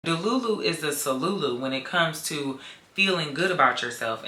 Delulu is the salulu when it comes to feeling good about yourself.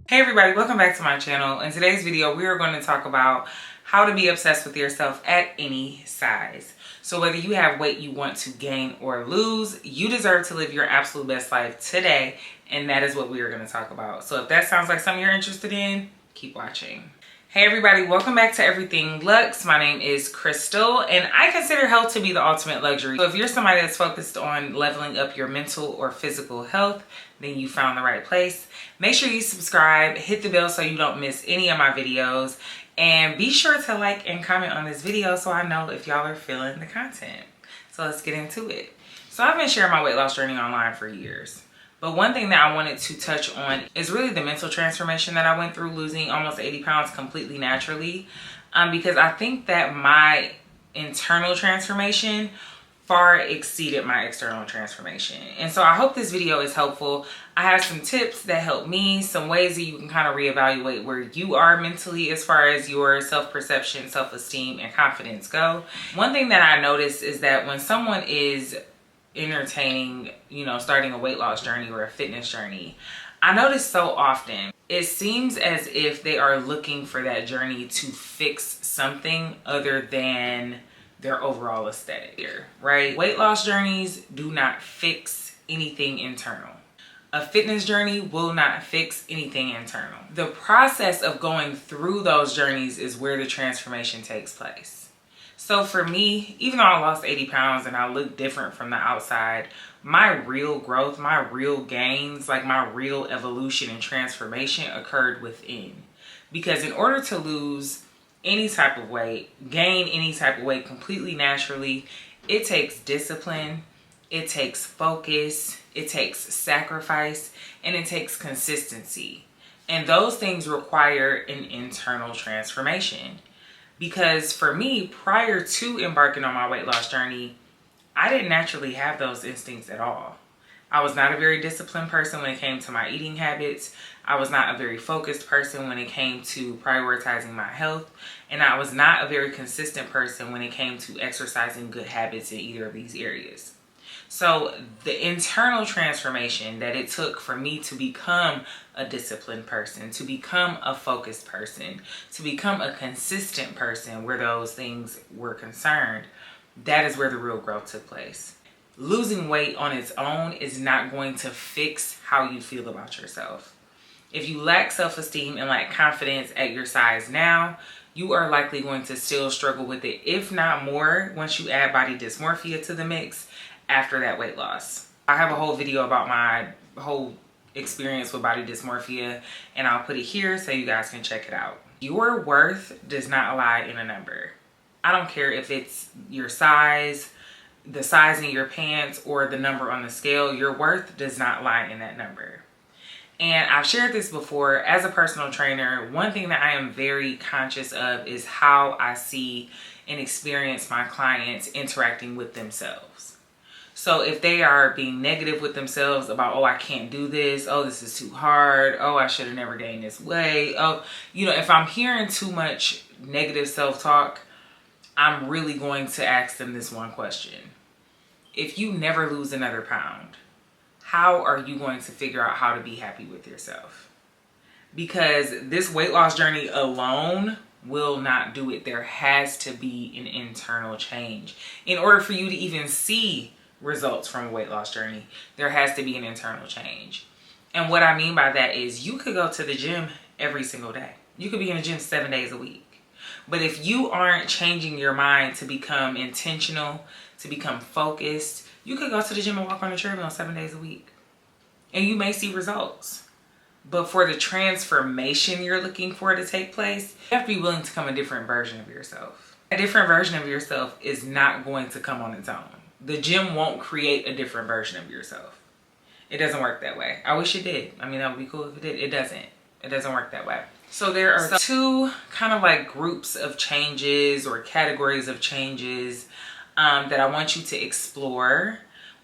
Hey everybody, welcome back to my channel. In today's video, we are going to talk about how to be obsessed with yourself at any size. So whether you have weight you want to gain or lose, you deserve to live your absolute best life today. And that is what we are going to talk about. So if that sounds like something you're interested in, keep watching. Hey everybody, welcome back to Everything Lux. My name is Crystal and I consider health to be the ultimate luxury. So if you're somebody that's focused on leveling up your mental or physical health, then you found the right place. Make sure you subscribe, hit the bell so you don't miss any of my videos, and be sure to like and comment on this video so I know if y'all are feeling the content. So let's get into it. So I've been sharing my weight loss journey online for years. But one thing that I wanted to touch on is really the mental transformation that I went through, losing almost 80 pounds completely naturally. Because I think that my internal transformation far exceeded my external transformation. And so I hope this video is helpful. I have some tips that help me, some ways that you can kind of reevaluate where you are mentally as far as your self-perception, self-esteem, and confidence go. One thing that I noticed is that when someone is entertaining, starting a weight loss journey or a fitness journey, I notice so often it seems as if they are looking for that journey to fix something other than their overall aesthetic here, right? Weight loss journeys do not fix anything internal. A fitness journey will not fix anything internal. The process of going through those journeys is where the transformation takes place. So for me, even though I lost 80 pounds and I look different from the outside, my real growth, my real gains, like my real evolution and transformation occurred within. Because in order to lose any type of weight, gain any type of weight completely naturally, it takes discipline, it takes focus, it takes sacrifice, and it takes consistency. And those things require an internal transformation. Because for me, prior to embarking on my weight loss journey, I didn't naturally have those instincts at all. I was not a very disciplined person when it came to my eating habits. I was not a very focused person when it came to prioritizing my health. And I was not a very consistent person when it came to exercising good habits in either of these areas. So the internal transformation that it took for me to become a disciplined person, to become a focused person, to become a consistent person where those things were concerned, that is where the real growth took place. Losing weight on its own is not going to fix how you feel about yourself. If you lack self-esteem and lack confidence at your size now, you are likely going to still struggle with it, if not more, once you add body dysmorphia to the mix after that weight loss. I have a whole video about my whole experience with body dysmorphia, and I'll put it here so you guys can check it out. Your worth does not lie in a number. I don't care if it's your size, the size in your pants, or the number on the scale. Your worth does not lie in that number. And I've shared this before. As a personal trainer, one thing that I am very conscious of is how I see and experience my clients interacting with themselves. So if they are being negative with themselves about, oh, I can't do this, oh, this is too hard, oh, I should have never gained this weight, oh, if I'm hearing too much negative self-talk, I'm really going to ask them this one question. If you never lose another pound, how are you going to figure out how to be happy with yourself? Because this weight loss journey alone will not do it. There has to be an internal change. In order for you to even see results from a weight loss journey, there has to be an internal change. And what I mean by that is you could go to the gym every single day. You could be in the gym 7 days a week. But if you aren't changing your mind to become intentional, to become focused, you could go to the gym and walk on the treadmill 7 days a week. And you may see results. But for the transformation you're looking for to take place, you have to be willing to become a different version of yourself. A different version of yourself is not going to come on its own. The gym won't create a different version of yourself. It doesn't work that way. I wish it did. I mean, that would be cool if it did. It doesn't. It doesn't work that way. So there are two kind of like groups of changes or categories of changes that I want you to explore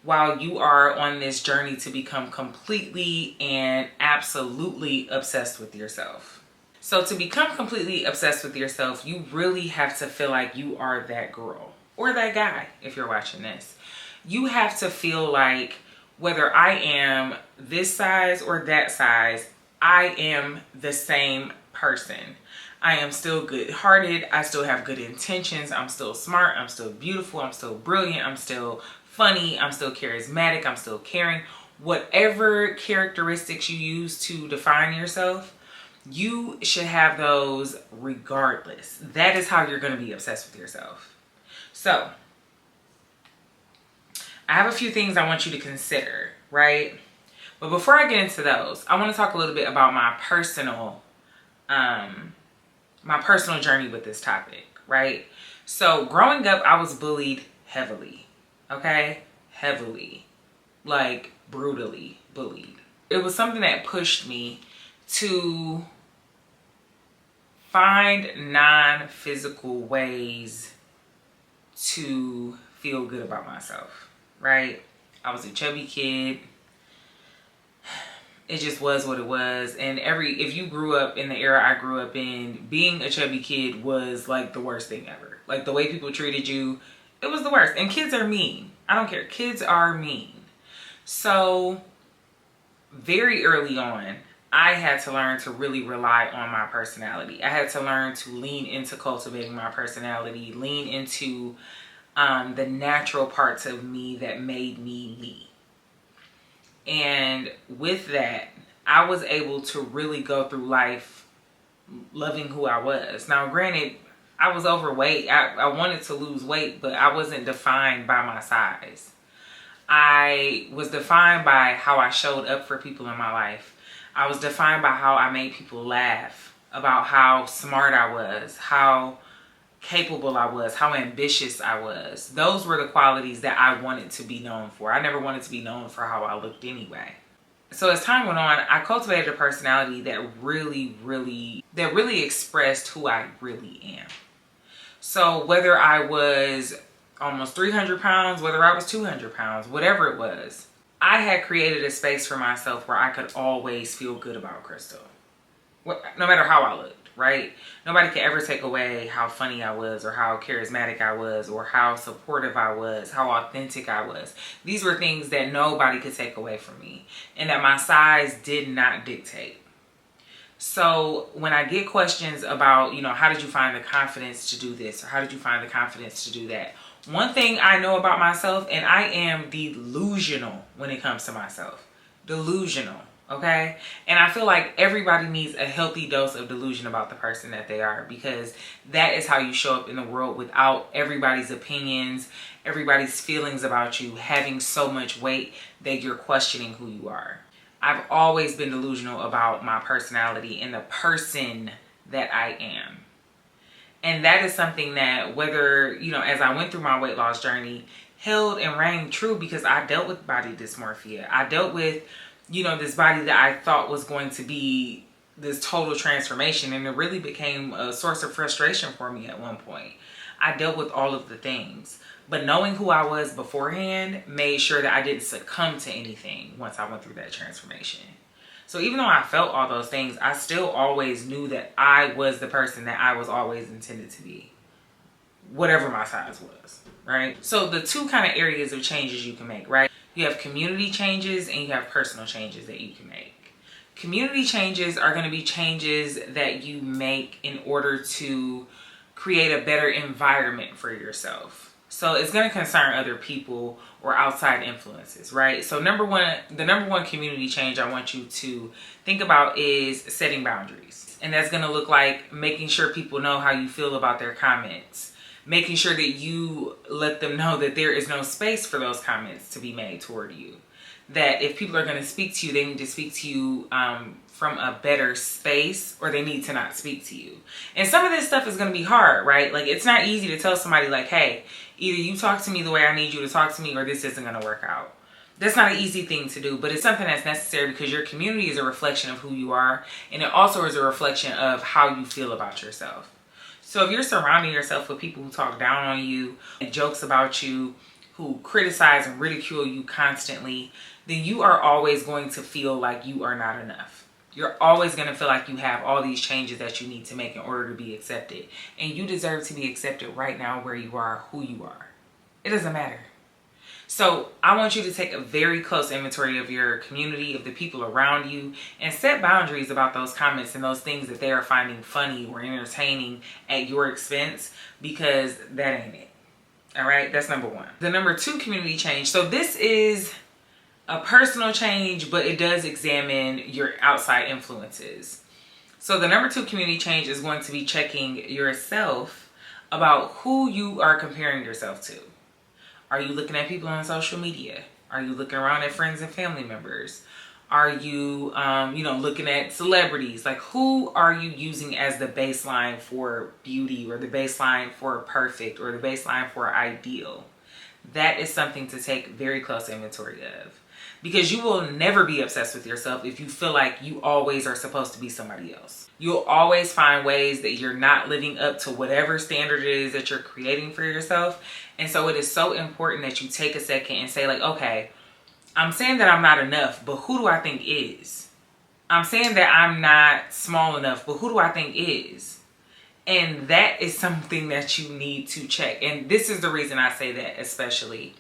while you are on this journey to become completely and absolutely obsessed with yourself. So to become completely obsessed with yourself, you really have to feel like you are that girl or that guy. If you're watching this, you have to feel like whether I am this size or that size, I am the same person. I am still good-hearted. I still have good intentions. I'm still smart. I'm still beautiful. I'm still brilliant. I'm still funny. I'm still charismatic. I'm still caring. Whatever characteristics you use to define yourself, you should have those regardless. That is how you're going to be obsessed with yourself. So, I have a few things I want you to consider, right? But before I get into those, I want to talk a little bit about my personal journey with this topic, right? So, growing up, I was bullied heavily, okay? Heavily, like brutally bullied. It was something that pushed me to find non-physical ways to feel good about myself, right? I was a chubby kid. It just was what it was. And if you grew up in the era I grew up in, being a chubby kid was like the worst thing ever. Like the way people treated you, it was the worst. And kids are mean. I don't care. Kids are mean. So very early on, I had to learn to really rely on my personality. I had to learn to lean into cultivating my personality, lean into the natural parts of me that made me me. And with that, I was able to really go through life loving who I was. Now, granted, I was overweight. I wanted to lose weight, but I wasn't defined by my size. I was defined by how I showed up for people in my life. I was defined by how I made people laugh, about how smart I was, how capable I was, how ambitious I was. Those were the qualities that I wanted to be known for. I never wanted to be known for how I looked anyway. So as time went on, I cultivated a personality that really expressed who I really am. So whether I was almost 300 pounds, whether I was 200 pounds, whatever it was, I had created a space for myself where I could always feel good about Crystal. No matter how I looked, right? Nobody could ever take away how funny I was or how charismatic I was or how supportive I was, how authentic I was. These were things that nobody could take away from me and that my size did not dictate. So when I get questions about, how did you find the confidence to do this? Or how did you find the confidence to do that? One thing I know about myself, and I am delusional when it comes to myself. Delusional, okay? And I feel like everybody needs a healthy dose of delusion about the person that they are, because that is how you show up in the world without everybody's opinions, everybody's feelings about you having so much weight that you're questioning who you are. I've always been delusional about my personality and the person that I am. And that is something that whether, as I went through my weight loss journey, held and rang true, because I dealt with body dysmorphia. I dealt with, this body that I thought was going to be this total transformation. And it really became a source of frustration for me at one point. I dealt with all of the things. But knowing who I was beforehand made sure that I didn't succumb to anything once I went through that transformation. So even though I felt all those things, I still always knew that I was the person that I was always intended to be, whatever my size was, right? So the two kind of areas of changes you can make, right? You have community changes and you have personal changes that you can make. Community changes are going to be changes that you make in order to create a better environment for yourself. So it's going to concern other people or outside influences, right? So the number one community change I want you to think about is setting boundaries. And that's going to look like making sure people know how you feel about their comments, making sure that you let them know that there is no space for those comments to be made toward you. That if people are going to speak to you, they need to speak to you from a better space, or they need to not speak to you. And some of this stuff is going to be hard, right? Like, it's not easy to tell somebody like, hey, either you talk to me the way I need you to talk to me, or this isn't going to work out. That's not an easy thing to do, but it's something that's necessary, because your community is a reflection of who you are, and it also is a reflection of how you feel about yourself. So if you're surrounding yourself with people who talk down on you, and jokes about you, who criticize and ridicule you constantly, then you are always going to feel like you are not enough. You're always going to feel like you have all these changes that you need to make in order to be accepted. And you deserve to be accepted right now where you are, who you are. It doesn't matter. So I want you to take a very close inventory of your community, of the people around you, and set boundaries about those comments and those things that they are finding funny or entertaining at your expense, because that ain't it. All right, that's number one. The number two community change. So this is a personal change, but it does examine your outside influences. So the number two community change is going to be checking yourself about who you are comparing yourself to. Are you looking at people on social media? Are you looking around at friends and family members? Are you, looking at celebrities? Like, who are you using as the baseline for beauty, or the baseline for perfect, or the baseline for ideal? That is something to take very close inventory of, because you will never be obsessed with yourself if you feel like you always are supposed to be somebody else. You'll always find ways that you're not living up to whatever standard it is that you're creating for yourself. And so it is so important that you take a second and say, like, okay, I'm saying that I'm not enough, but who do I think is? I'm saying that I'm not small enough, but who do I think is? And that is something that you need to check. And this is the reason I say that, especially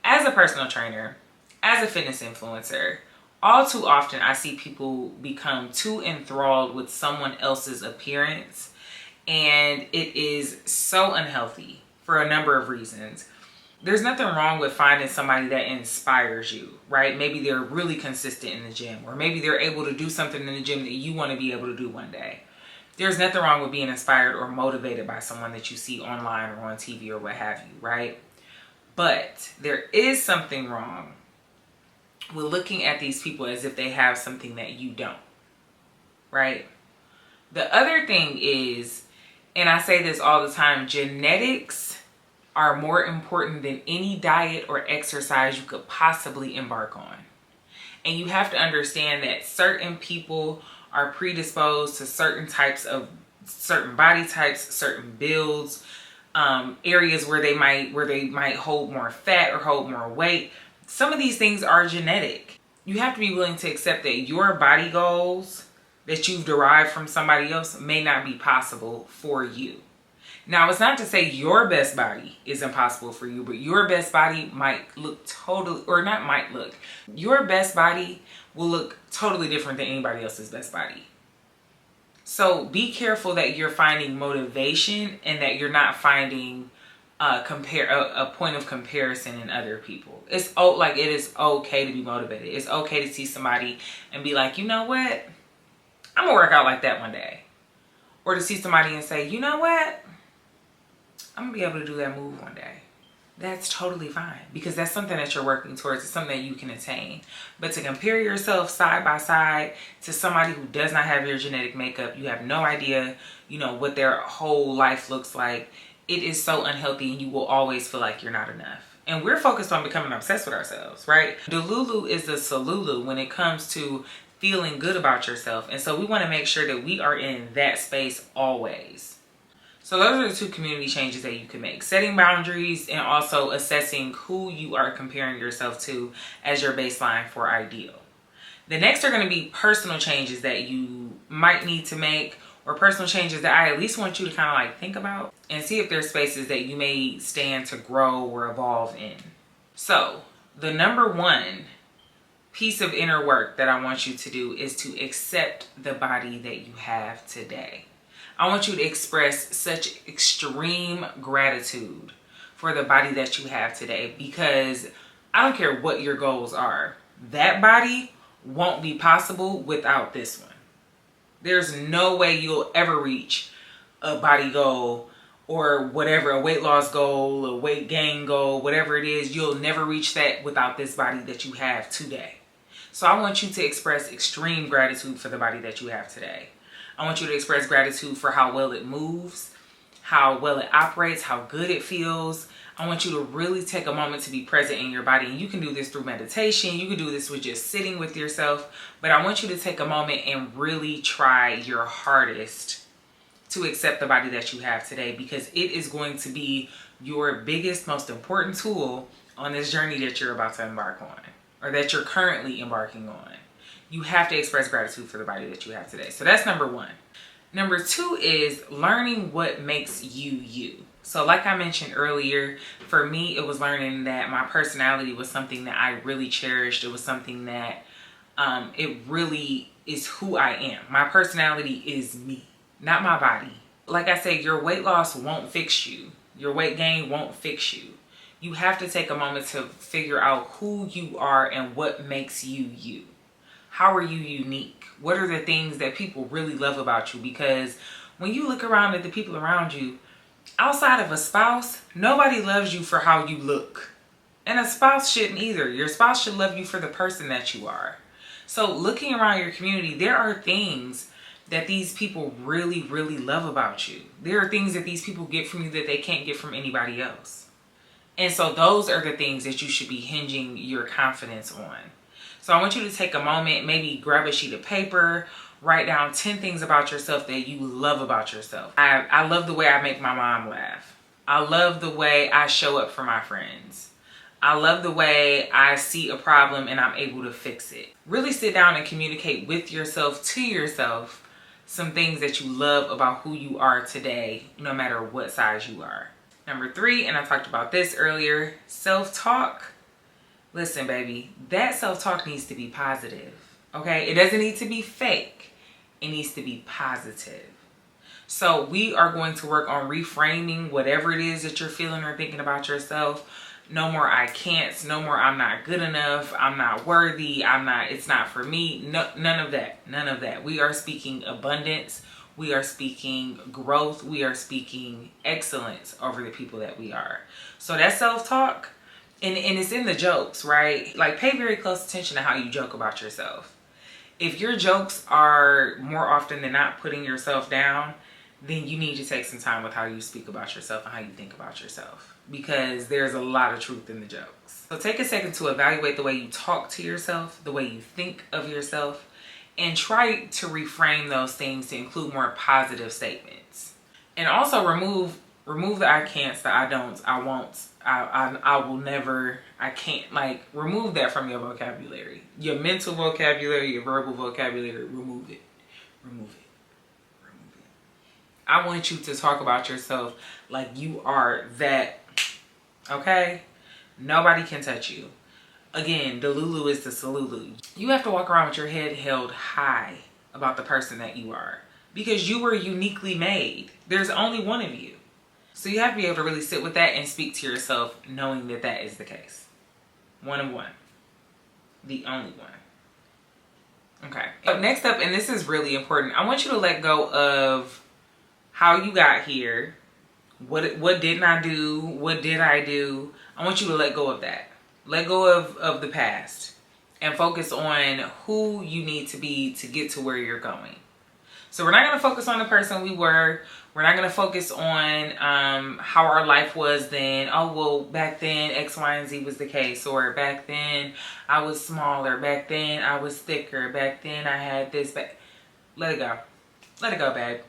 as a personal trainer, as a fitness influencer. All too often I see people become too enthralled with someone else's appearance, and it is so unhealthy for a number of reasons. There's nothing wrong with finding somebody that inspires you, right? Maybe they're really consistent in the gym, or maybe they're able to do something in the gym that you want to be able to do one day. There's nothing wrong with being inspired or motivated by someone that you see online or on TV or what have you, right? But there is something wrong with looking at these people as if they have something that you don't, right? The other thing is, and I say this all the time, genetics are more important than any diet or exercise you could possibly embark on. And you have to understand that certain people are predisposed to certain body types, certain builds, areas where they might hold more fat or hold more weight. Some of these things are genetic. You have to be willing to accept that your body goals that you've derived from somebody else may not be possible for you. Now, it's not to say your best body is impossible for you, but your best body might look totally, or not might look, your best body will look totally different than anybody else's best body. So be careful that you're finding motivation and that you're not finding a point of comparison in other people. It is okay to be motivated. It's okay to see somebody and be like, you know what? I'm gonna work out like that one day. Or to see somebody and say, you know what? I'm gonna be able to do that move one day. That's totally fine, because that's something that you're working towards. It's something that you can attain. But to compare yourself side by side to somebody who does not have your genetic makeup, you have no idea, what their whole life looks like. It is so unhealthy, and you will always feel like you're not enough. And we're focused on becoming obsessed with ourselves, right? Delulu is the salulu when it comes to feeling good about yourself. And so we want to make sure that we are in that space always. So those are the two community changes that you can make. Setting boundaries and also assessing who you are comparing yourself to as your baseline for ideal. The next are going to be personal changes that you might need to make, or personal changes that I at least want you to kind of like think about and see if there's spaces that you may stand to grow or evolve in. So the number one piece of inner work that I want you to do is to accept the body that you have today. I want you to express such extreme gratitude for the body that you have today, because I don't care what your goals are. That body won't be possible without this one. There's no way you'll ever reach a body goal or whatever, a weight loss goal, a weight gain goal, whatever it is. You'll never reach that without this body that you have today. So I want you to express extreme gratitude for the body that you have today. I want you to express gratitude for how well it moves, how well it operates, how good it feels. I want you to really take a moment to be present in your body. And you can do this through meditation. You can do this with just sitting with yourself. But I want you to take a moment and really try your hardest to accept the body that you have today, because it is going to be your biggest, most important tool on this journey that you're about to embark on, or that you're currently embarking on. You have to express gratitude for the body that you have today. So that's number one. Number two is learning what makes you you. So like I mentioned earlier, for me, it was learning that my personality was something that I really cherished. It was something that it really is who I am. My personality is me, not my body. Like I said, your weight loss won't fix you. Your weight gain won't fix you. You have to take a moment to figure out who you are and what makes you you. How are you unique? What are the things that people really love about you? Because when you look around at the people around you, outside of a spouse, nobody loves you for how you look. And a spouse shouldn't either. Your spouse should love you for the person that you are. So looking around your community, there are things that these people really, really love about you. There are things that these people get from you that they can't get from anybody else. And so those are the things that you should be hinging your confidence on. So I want you to take a moment, maybe grab a sheet of paper, write down 10 things about yourself that you love about yourself. I love the way I make my mom laugh. I love the way I show up for my friends. I love the way I see a problem and I'm able to fix it. Really sit down and communicate with yourself, to yourself, some things that you love about who you are today, no matter what size you are. Number three, and I talked about this earlier, self-talk. Listen, baby, that self-talk needs to be positive, okay? It doesn't need to be fake. It needs to be positive. So we are going to work on reframing whatever it is that you're feeling or thinking about yourself. No more I can't, no more I'm not good enough, I'm not worthy, it's not for me. No, none of that, none of that. We are speaking abundance. We are speaking growth. We are speaking excellence over the people that we are. So that self-talk, and it's in the jokes, right? Like, pay very close attention to how you joke about yourself. If your jokes are more often than not putting yourself down, then you need to take some time with how you speak about yourself and how you think about yourself, because there's a lot of truth in the jokes. So take a second to evaluate the way you talk to yourself, the way you think of yourself, and try to reframe those things to include more positive statements. And also remove the I can'ts, the I don'ts, I won'ts, I will never, I can't. Like, remove that from your vocabulary. Your mental vocabulary, your verbal vocabulary, remove it. Remove it. Remove it. I want you to talk about yourself like you are that, okay? Nobody can touch you. Again, the Lulu is the Salulu. You have to walk around with your head held high about the person that you are, because you were uniquely made. There's only one of you. So you have to be able to really sit with that and speak to yourself knowing that that is the case. One of one. The only one. Okay. Next up, and this is really important, I want you to let go of how you got here. What didn't I do? What did I do? I want you to let go of that. Let go of the past and focus on who you need to be to get to where you're going. So we're not going to focus on the person we were. We're not going to focus on how our life was then. Oh, well, back then X, Y, and Z was the case. Or back then I was smaller. Back then I was thicker. Back then I had this. Let it go. Let it go, babe.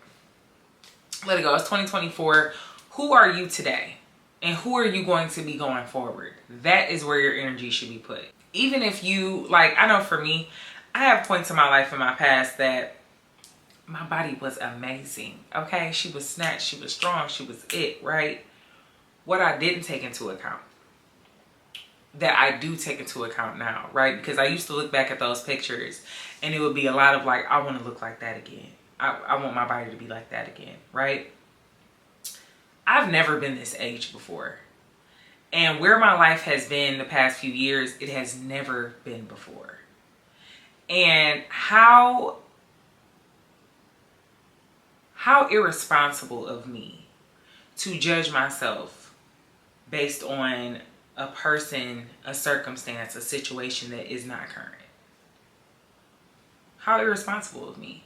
Let it go. It's 2024. Who are you today? And who are you going to be going forward? That is where your energy should be put. Even if you, like, I know for me, I have points in my life in my past that my body was amazing, okay? She was snatched, she was strong, she was it, right? What I didn't take into account, that I do take into account now, right? Because I used to look back at those pictures and it would be a lot of like, I want to look like that again. I want my body to be like that again, right? I've never been this age before. And where my life has been the past few years, it has never been before. And how irresponsible of me to judge myself based on a person, a circumstance, a situation that is not current. How irresponsible of me.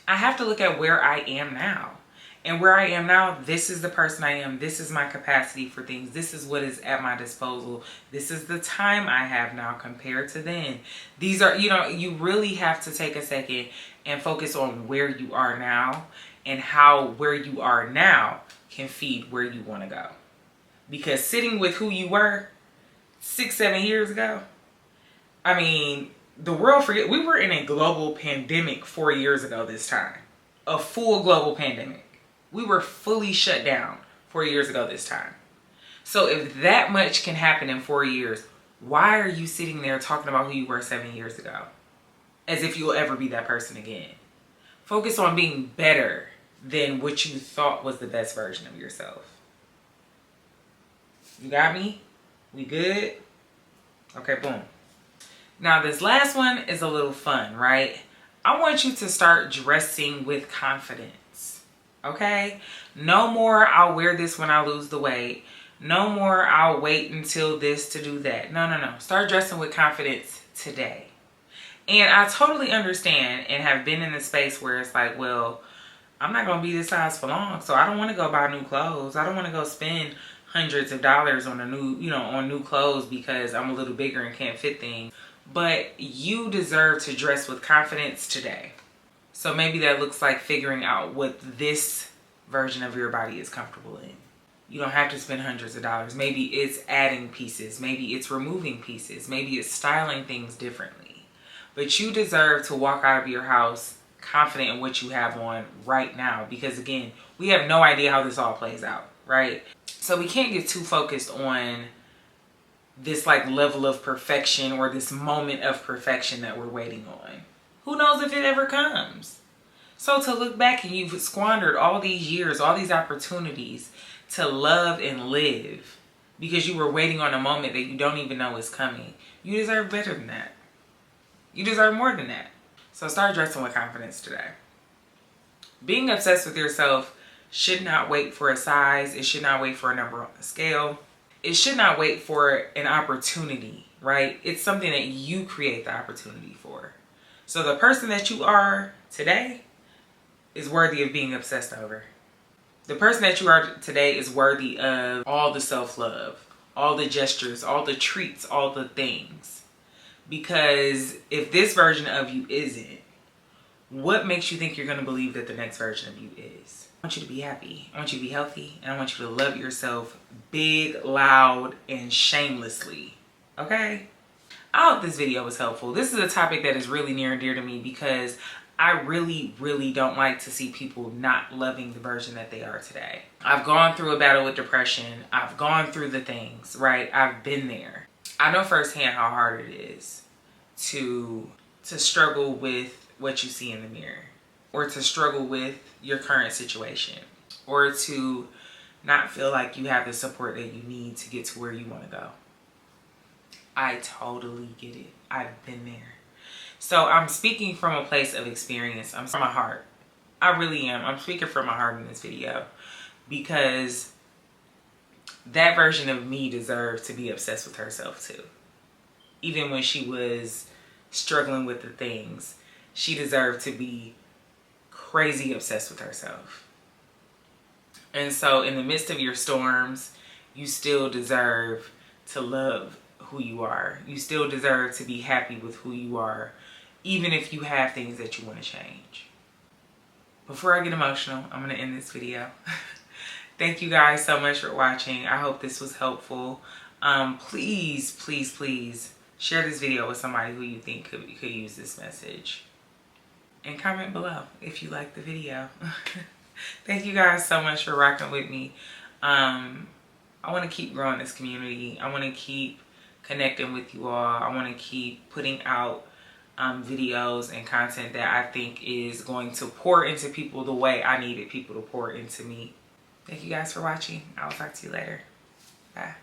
I have to look at where I am now. And where I am now, this is the person I am. This is my capacity for things. This is what is at my disposal. This is the time I have now compared to then. These are, you really have to take a second and focus on where you are now and how where you are now can feed where you want to go. Because sitting with who you were 6, 7 years ago. I mean, the world forget we were in a global pandemic 4 years ago this time. A full global pandemic. We were fully shut down 4 years ago this time. So if that much can happen in 4 years, why are you sitting there talking about who you were 7 years ago? As if you'll ever be that person again. Focus on being better than what you thought was the best version of yourself. You got me? We good? Okay, boom. Now this last one is a little fun, right? I want you to start dressing with confidence, okay? No more, I'll wear this when I lose the weight. No more, I'll wait until this to do that. No, no, no. Start dressing with confidence today. And I totally understand and have been in a space where it's like, well, I'm not going to be this size for long, so I don't want to go buy new clothes. I don't want to go spend hundreds of dollars on a new, on new clothes because I'm a little bigger and can't fit things. But you deserve to dress with confidence today. So maybe that looks like figuring out what this version of your body is comfortable in. You don't have to spend hundreds of dollars. Maybe it's adding pieces. Maybe it's removing pieces. Maybe it's styling things differently. But you deserve to walk out of your house confident in what you have on right now. Because again, we have no idea how this all plays out, right? So we can't get too focused on this like level of perfection or this moment of perfection that we're waiting on. Who knows if it ever comes? So to look back and you've squandered all these years, all these opportunities to love and live because you were waiting on a moment that you don't even know is coming. You deserve better than that. You deserve more than that. So start dressing with confidence today. Being obsessed with yourself should not wait for a size. It should not wait for a number on the scale. It should not wait for an opportunity, right? It's something that you create the opportunity for. So the person that you are today is worthy of being obsessed over. The person that you are today is worthy of all the self-love, all the gestures, all the treats, all the things. Because if this version of you isn't, what makes you think you're going to believe that the next version of you is? I want you to be happy. I want you to be healthy. And I want you to love yourself big, loud, and shamelessly. Okay? I hope this video was helpful. This is a topic that is really near and dear to me because I really, really don't like to see people not loving the version that they are today. I've gone through a battle with depression. I've gone through the things, right? I've been there. I know firsthand how hard it is to struggle with what you see in the mirror, or to struggle with your current situation, or to not feel like you have the support that you need to get to where you want to go. I totally get it. I've been there. So I'm speaking from a place of experience. I'm from my heart. I really am. I'm speaking from my heart in this video because that version of me deserves to be obsessed with herself too. Even when she was struggling with the things, she deserved to be crazy obsessed with herself. And so in the midst of your storms, you still deserve to love who you are. You still deserve to be happy with who you are, even if you have things that you want to change. Before I get emotional, I'm going to end this video. Thank you guys so much for watching. I hope this was helpful. Please, please, please share this video with somebody who you think could use this message. And comment below if you like the video. Thank you guys so much for rocking with me. I want to keep growing this community. I want to keep connecting with you all. I want to keep putting out videos and content that I think is going to pour into people the way I needed people to pour into me. Thank you guys for watching. I'll talk to you later. Bye.